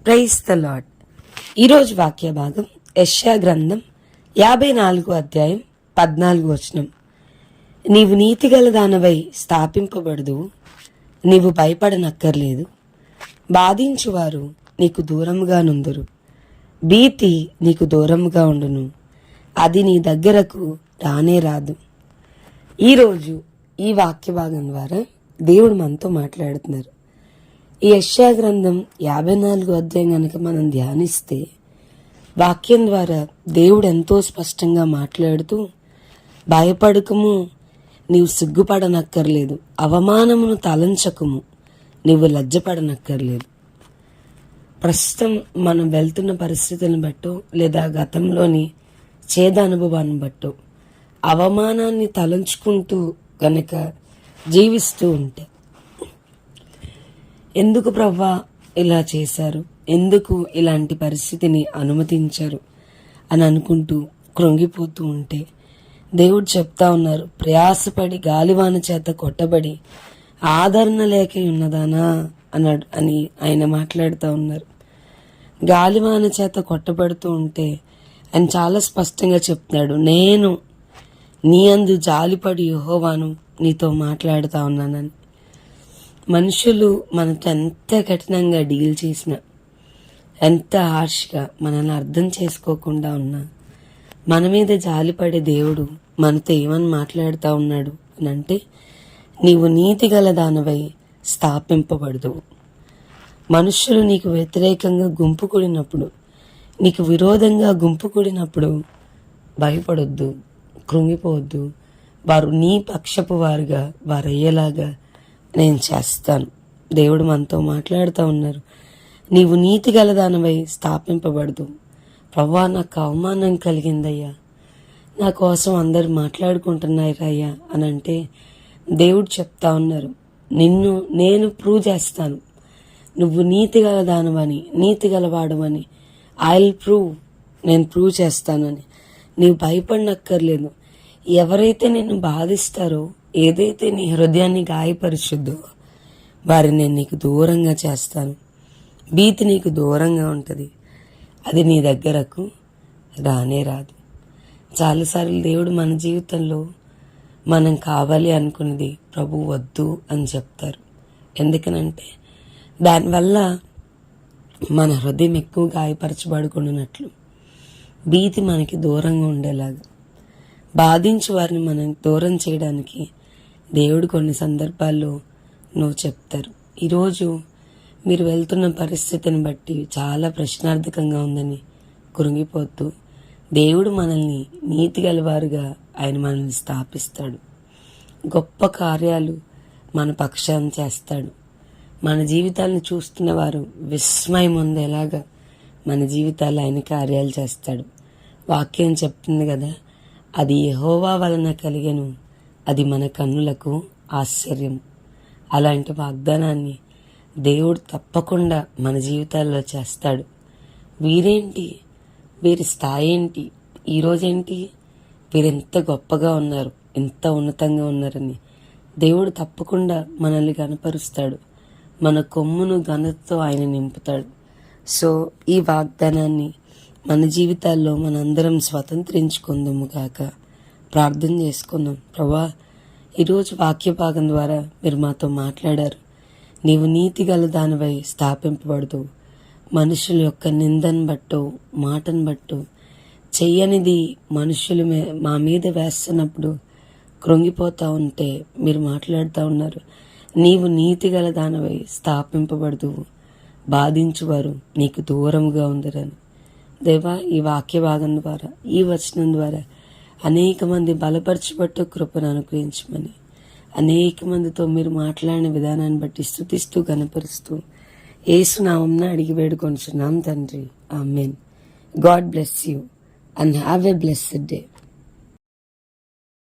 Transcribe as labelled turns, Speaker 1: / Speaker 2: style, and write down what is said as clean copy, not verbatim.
Speaker 1: Praise the lord. ఈరోజు వాక్య భాగం యెషయా గ్రంథం 54 అధ్యాయం 14 వచనం. నీవు నీతిగల దానవై స్థాపింపబడదు, నీవు భయపడనక్కర్లేదు. బాధించువారు నీకు దూరముగా నుందురు, భీతి నీకు దూరముగా ఉండును, అది నీ దగ్గరకు రానే రాదు. ఈరోజు ఈ వాక్య భాగం ద్వారా దేవుడు మనతో మాట్లాడుతున్నారు. ఈ యెషయా గ్రంథం 54 అధ్యాయం కనుక మనం ధ్యానిస్తే వాక్యం ద్వారా దేవుడు ఎంతో స్పష్టంగా మాట్లాడుతూ, భయపడకము, నీవు సిగ్గుపడనక్కర్లేదు, అవమానమును తలంచకము, నీవు లజ్జపడనక్కర్లేదు. ప్రస్తుతం మనం వెళ్తున్న పరిస్థితులను బట్టో లేదా గతంలోని చేదు అనుభవాన్ని బట్టో అవమానాన్ని తలంచుకుంటూ గనక జీవిస్తూ ఉంటే, ఎందుకు ప్రవ్వా ఇలా చేశారు, ఎందుకు ఇలాంటి పరిస్థితిని అనుమతించారు అని అనుకుంటూ కృంగిపోతూ ఉంటే దేవుడు చెప్తా ఉన్నారు, ప్రయాసపడి గాలివాన చేత కొట్టబడి ఆదరణ లేక ఉన్నదానా అని ఆయన మాట్లాడుతూ ఉన్నారు. గాలివాన చేత కొట్టబడుతూ ఉంటే ఆయన చాలా స్పష్టంగా చెప్తున్నాడు, నేను నీ అందు జాలిపడి యెహోవాను నీతో మాట్లాడుతూ ఉన్నానని. మనుషులు మనతో ఎంత కఠినంగా డీల్ చేసినా, ఎంత హార్ష్గా మనల్ని అర్థం చేసుకోకుండా ఉన్నా, మన మీద జాలిపడే దేవుడు మనతో ఏమని మాట్లాడుతూ ఉన్నాడు అని అంటే, నీవు నీతి గల దానవై స్థాపింపబడదు. మనుషులు నీకు వ్యతిరేకంగా గుంపు కూడినప్పుడు, నీకు విరోధంగా గుంపు కూడినప్పుడు భయపడొద్దు, కృంగిపోవద్దు. వారు నీ పక్షపు వారుగా వారు అయ్యేలాగా నేను చేస్తాను. దేవుడు మనతో మాట్లాడుతూ ఉన్నారు, నీవు నీతి గలదానవై స్థాపింపబడదు. ప్రవ్వా, నాకు అవమానం కలిగిందయ్యా, నా కోసం అందరు మాట్లాడుకుంటున్నారయ్యా అని అంటే దేవుడు చెప్తా ఉన్నారు, నిన్ను నేను ప్రూవ్ చేస్తాను. నువ్వు నీతి గలదానవని, నీతి గలవాడవని, ఐ విల్ ప్రూవ్, నేను ప్రూవ్ చేస్తానని. నీవు భయపడనక్కర్లేదు. ఎవరైతే నిన్ను బాధిస్తారో, ఏదైతే నీ హృదయాన్ని గాయపరుచుద్దో వారిని నేను నీకు దూరంగా చేస్తాను. భీతి నీకు దూరంగా ఉంటుంది, అది నీ దగ్గరకు రానే రాదు. చాలాసార్లు దేవుడు మన జీవితంలో మనం కావాలి అనుకున్నది ప్రభు వద్దు అని చెప్తారు. ఎందుకనంటే దానివల్ల మన హృదయం ఎక్కువ గాయపరచబడుకున్నట్లు, భీతి మనకి దూరంగా ఉండేలాగా, బాధించు వారిని మనం దూరం చేయడానికి దేవుడు కొన్ని సందర్భాల్లో నువ్వు చెప్తారు. ఈరోజు మీరు వెళ్తున్న పరిస్థితిని బట్టి చాలా ప్రశ్నార్థకంగా ఉందని కృంగిపోతూ, దేవుడు మనల్ని నీతి గలవారుగా ఆయన మనల్ని స్థాపిస్తాడు. గొప్ప కార్యాలు మన పక్షాన్ని చేస్తాడు. మన జీవితాలను చూస్తున్న వారు విస్మయం ఉందేలాగా మన జీవితాలు ఆయన కార్యాలు చేస్తాడు. వాక్యం చెప్తుంది కదా, అది యెహోవా వలన కలిగెను, అది మన కన్నులకు ఆశ్చర్యం. అలాంటి వాగ్దానాన్ని దేవుడు తప్పకుండా మన జీవితాల్లో చేస్తాడు. వీరేంటి, వీరి స్థాయి ఏంటి, ఈరోజేంటి, వీరెంత గొప్పగా ఉన్నారు, ఎంత ఉన్నతంగా ఉన్నారని దేవుడు తప్పకుండా మనల్ని గనపరుస్తాడు. మన కొమ్మును ఘనతతో ఆయన నింపుతాడు. సో ఈ వాగ్దానాన్ని మన జీవితాల్లో మనందరం స్వతంత్రించుకుందాము గాక. ప్రార్థన చేసుకుందాం. ప్రభా, ఈరోజు వాక్య భాగం ద్వారా మీరు మాతో మాట్లాడారు. నీవు నీతి గల దానివై స్థాపింపబడదు. మనుషుల యొక్క నిందను బట్టో, మాటను బట్టో, చెయ్యనిది మనుషులు మా మీద వేస్తున్నప్పుడు కృంగిపోతూ ఉంటే మీరు మాట్లాడుతూ ఉన్నారు, నీవు నీతి గల దానివై స్థాపింపబడదు, బాధించువారు నీకు దూరముగా ఉందరని. దేవా, ఈ వాక్య భాగం ద్వారా, ఈ వచనం ద్వారా అనేక మంది బలపరచబట్టు కృపను అనుగ్రహించమని, అనేక మందితో మీరు మాట్లాడిన విధానాన్ని బట్టి స్తుతిస్తూ కనపరుస్తూ యేసు నామమున అడిగి వేడుకొనుచున్నాం తండ్రి. ఆమేన్. God bless you and have a blessed day.